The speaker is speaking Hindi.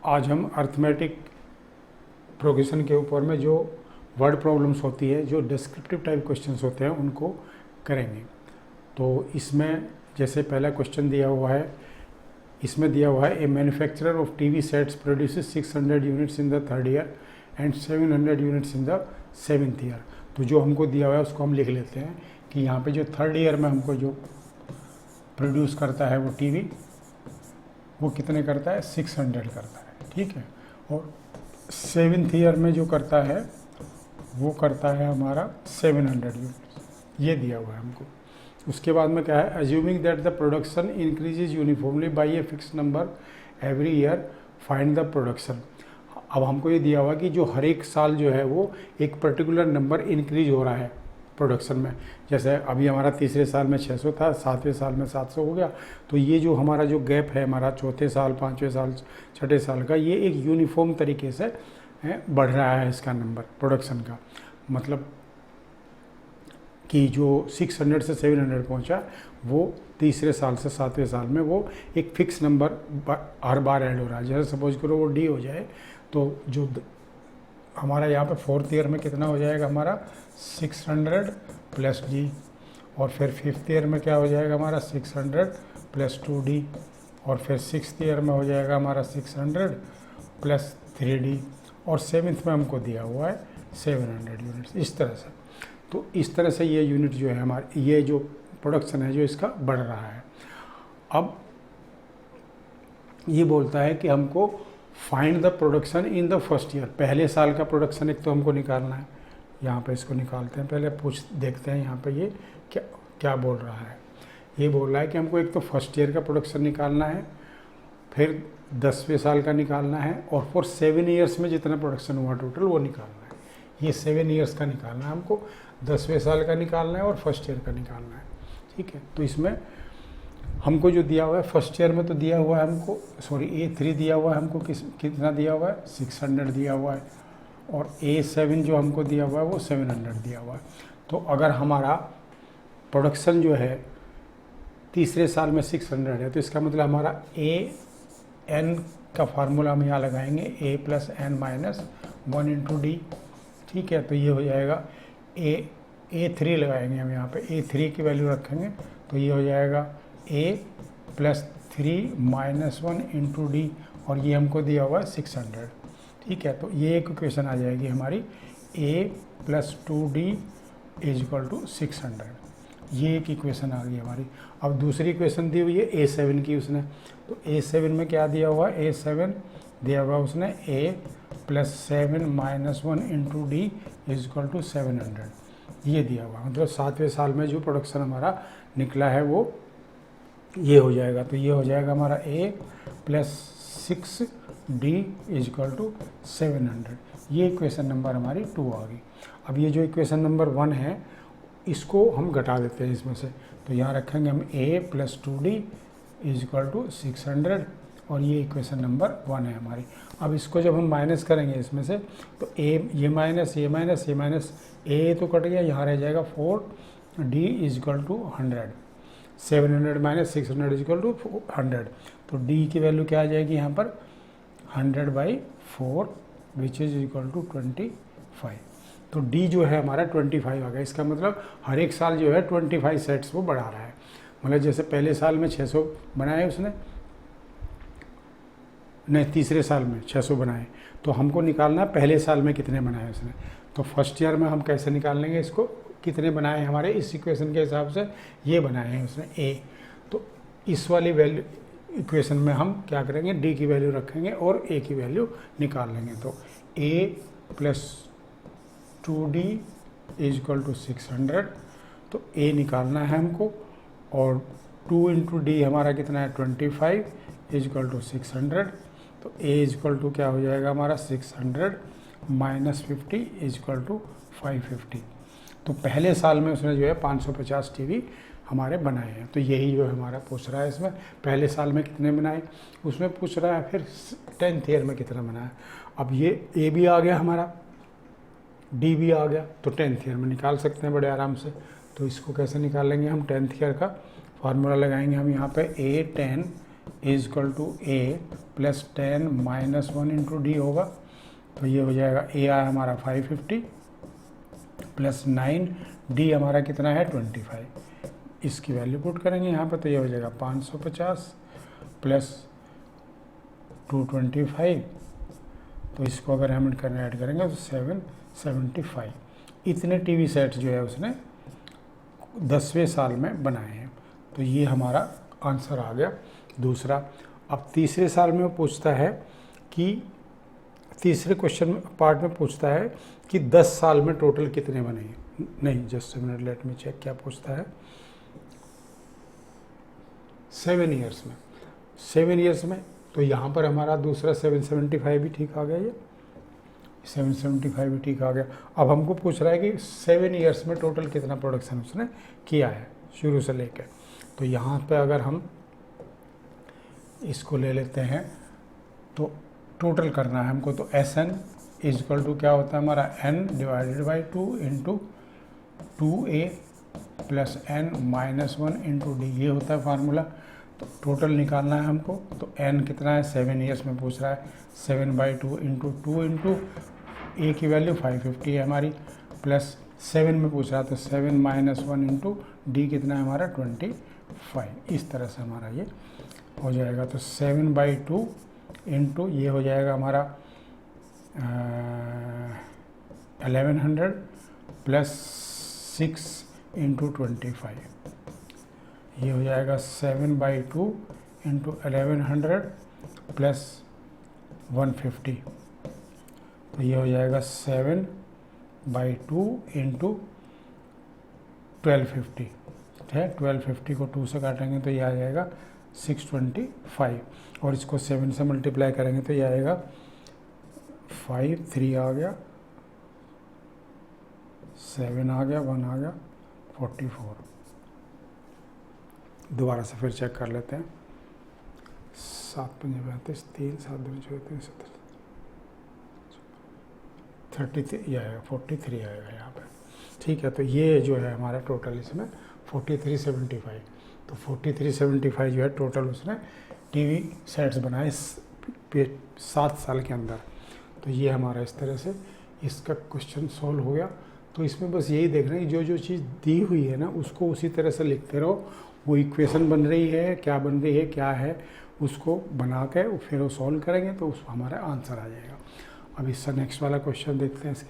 आज हम अर्थमेटिक प्रोग्रेशन के ऊपर में जो वर्ड प्रॉब्लम्स होती है, जो डिस्क्रिप्टिव टाइप क्वेश्चंस होते हैं, उनको करेंगे। तो इसमें जैसे पहला क्वेश्चन दिया हुआ है, इसमें दिया हुआ है a manufacturer of TV sets produces 600 units in the third year and 700 units in the seventh year. तो जो हमको दिया हुआ है उसको हम लिख लेते हैं कि यहाँ पे जो थर्ड ईयर में हमको जो प्रोड्यूस करता है वो टीवी, वो कितने करता है, 600 करता है, ठीक है। और सेवन्थ ईयर में जो करता है वो करता है हमारा 700 यूनिट्स, ये दिया हुआ है हमको। उसके बाद में क्या है, assuming that the production increases uniformly by a fix number every year, find the production. अब हमको ये दिया हुआ कि जो हर एक साल जो है वो एक पर्टिकुलर नंबर इंक्रीज हो रहा है प्रोडक्शन में। जैसे अभी हमारा तीसरे साल में 600 था, सातवें साल में 700 हो गया। तो ये जो हमारा जो गैप है हमारा चौथे साल, पाँचवें साल, छठे साल का, ये एक यूनिफॉर्म तरीके से बढ़ रहा है इसका नंबर प्रोडक्शन का। मतलब कि जो 600 से 700 पहुंचा, वो तीसरे साल से सातवें साल में वो एक फिक्स नंबर हर बार ऐड हो रहा है। जैसे सपोज करो वो डी हो जाए, तो जो हमारा यहाँ पे फोर्थ ईयर में कितना हो जाएगा हमारा 600 प्लस डी, और फिर फिफ्थ ईयर में क्या हो जाएगा हमारा 600 प्लस 2D, और फिर सिक्स्थ ईयर में हो जाएगा हमारा 600 प्लस 3D, और सेवन्थ में हमको दिया हुआ है 700 यूनिट्स। इस तरह से, तो इस तरह से ये यूनिट जो है हमारे, ये जो प्रोडक्शन है जो इसका बढ़ रहा है। अब ये बोलता है कि हमको find the production in the first year, पहले साल का प्रोडक्शन एक तो हमको निकालना है। यहाँ पे इसको निकालते हैं, पहले देखते हैं यहाँ पे ये क्या क्या बोल रहा है। ये बोल रहा है कि हमको एक तो फर्स्ट ईयर का प्रोडक्शन निकालना है, फिर 10वें साल का निकालना है, और फॉर 7 ईयर्स में जितना प्रोडक्शन हुआ टोटल वो निकालना है। ये 7 ईयर्स का निकालना है हमको, 10वें साल का निकालना है और फर्स्ट ईयर का निकालना है, ठीक है। तो इसमें हमको जो दिया हुआ है फर्स्ट ईयर में तो दिया हुआ है हमको, सॉरी A3 दिया हुआ है हमको, कितना दिया हुआ है 600 दिया हुआ है, और A7 जो हमको दिया हुआ है वो 700 दिया हुआ है। तो अगर हमारा प्रोडक्शन जो है तीसरे साल में 600 है, तो इसका मतलब हमारा AN का फार्मूला हम यहाँ लगाएंगे, A + N - 1 × D, ठीक है। तो ये हो जाएगा A3 लगाएंगे हम यहाँ पे, A3 की वैल्यू रखेंगे, तो ये हो जाएगा A + 3 - 1 × D, और ये हमको दिया हुआ है 600, ठीक है। तो ये एक इक्वेशन आ जाएगी हमारी, A + 2D = 600, ये एक इक्वेशन आ गई हमारी। अब दूसरी इक्वेशन दी हुई है A7 की उसने, तो A7 में क्या दिया हुआ है, A7 दिया हुआ उसने A + 7 - 1 × D = 700, ये दिया हुआ। मतलब सातवें साल में जो प्रोडक्शन हमारा निकला है वो ये हो जाएगा। तो ये हो जाएगा हमारा A + 6D = 700, ये इक्वेशन नंबर हमारी 2 आ गई। अब ये जो इक्वेशन नंबर 1 है इसको हम घटा देते हैं इसमें से, तो यहाँ रखेंगे हम A + 2D = 600, और ये इक्वेशन नंबर 1 है हमारी। अब इसको जब हम माइनस करेंगे इसमें से, तो ये माइनस A तो कट गया, यहाँ रह जाएगा 4D = 100, 700 - 600 = 100। तो D की वैल्यू क्या आ जाएगी यहाँ पर 100/4 विच इज इक्वल टू 25। तो D जो है हमारा 25 आ गया। इसका मतलब हर एक साल जो है 25 सेट्स वो बढ़ा रहा है। मतलब जैसे पहले साल में 600 बनाए उसने, नहीं तीसरे साल में 600 बनाए, तो हमको निकालना पहले साल में कितने बनाए उसने। तो फर्स्ट ईयर में हम कैसे निकाल लेंगे इसको, कितने बनाए हमारे इस इक्वेशन के हिसाब से, ये बनाए हैं उसने A। तो इस वाली वैल्यू इक्वेशन में हम क्या करेंगे, D की वैल्यू रखेंगे और A की वैल्यू निकाल लेंगे। तो A + 2D = 600, तो A निकालना है हमको, और 2 × D हमारा कितना है 25 = 600। तो A = क्या हो जाएगा हमारा 600 - 50 = 550। तो पहले साल में उसने जो है 550 टीवी हमारे बनाए हैं। तो यही जो हमारा पूछ रहा है इसमें, पहले साल में कितने बनाए उसमें पूछ रहा है, फिर 10th ईयर में कितना बनाया। अब ये A भी आ गया हमारा, D भी आ गया, तो 10th ईयर में निकाल सकते हैं बड़े आराम से। तो इसको कैसे निकाल लेंगे हम, 10th ईयर का फार्मूला लगाएंगे हम यहाँ पे A10 is equal to A plus 10 minus 1 into D होगा। तो ये हो जाएगा ए आया हमारा 550 प्लस 9, डी हमारा कितना है 25। इसकी वैल्यू पुट करेंगे यहाँ पे, तो ये हो जाएगा 550 प्लस 225। तो इसको अगर हम ऐड करेंगे तो 775। इतने टीवी सेट्स जो है उसने 10वें साल में बनाए हैं। तो ये हमारा आंसर आ गया दूसरा। अब तीसरे साल में वो पूछता है कि तीसरे क्वेश्चन पार्ट में पूछता है कि 10 साल में टोटल कितने बने हैं। नहीं, just a minute, let me check क्या पूछता है। 7 ईयर्स में, 7 ईयर्स में, तो यहाँ पर हमारा दूसरा 775 भी ठीक आ गया, ये 775 भी ठीक आ गया। अब हमको पूछ रहा है कि 7 ईयर्स में टोटल कितना प्रोडक्शन उसने किया है शुरू से लेकर। तो यहाँ पे अगर हम इसको ले लेते हैं तो टोटल करना है हमको, तो S N is equal to क्या होता है हमारा N divided by 2 into 2a plus N minus 1 into D, ये होता है फार्मूला। तो टोटल निकालना है हमको, तो n कितना है 7 ईयर्स में पूछ रहा है, 7/2 इंटू 2 इंटू ए की वैल्यू 550 है हमारी, प्लस 7 में पूछ रहा है तो 7 माइनस 1 इंटू डी कितना है हमारा 25। इस तरह से हमारा ये हो जाएगा। तो 7/2 इंटू ये हो जाएगा हमारा 1100 प्लस 6 इंटू 25, ये हो जाएगा 7/2 इंटू 1100 प्लस 150। तो ये हो जाएगा 7/2 इंटू 1250 है। 1250 को 2 से काटेंगे तो ये आ जाएगा 625, और इसको 7 से मल्टीप्लाई करेंगे तो ये आएगा 5, 3 आ गया, 7 आ गया, 1 आ गया, 44। दोबारा से फिर चेक कर लेते हैं। 7 पंजे 32, 3 7 2 34 33, ये आएगा 43 आएगा यहाँ पे। ठीक है, तो ये जो है हमारा टोटल इसमें 4375। तो 4375 जो है टोटल उसने टीवी सेट्स बनाए 7 साल के अंदर। तो ये हमारा इस तरह से इसका क्वेश्चन सॉल्व हो गया। तो इसमें बस यही देखना है कि जो चीज़ दी हुई है ना उसको उसी तरह से लिखते रहो। वो इक्वेशन बन रही है, क्या बन रही है, क्या है, उसको बना के फिर वो सॉल्व करेंगे तो उस हमारा आंसर आ जाएगा। अब इसका नेक्स्ट वाला क्वेश्चन देखते हैं इसके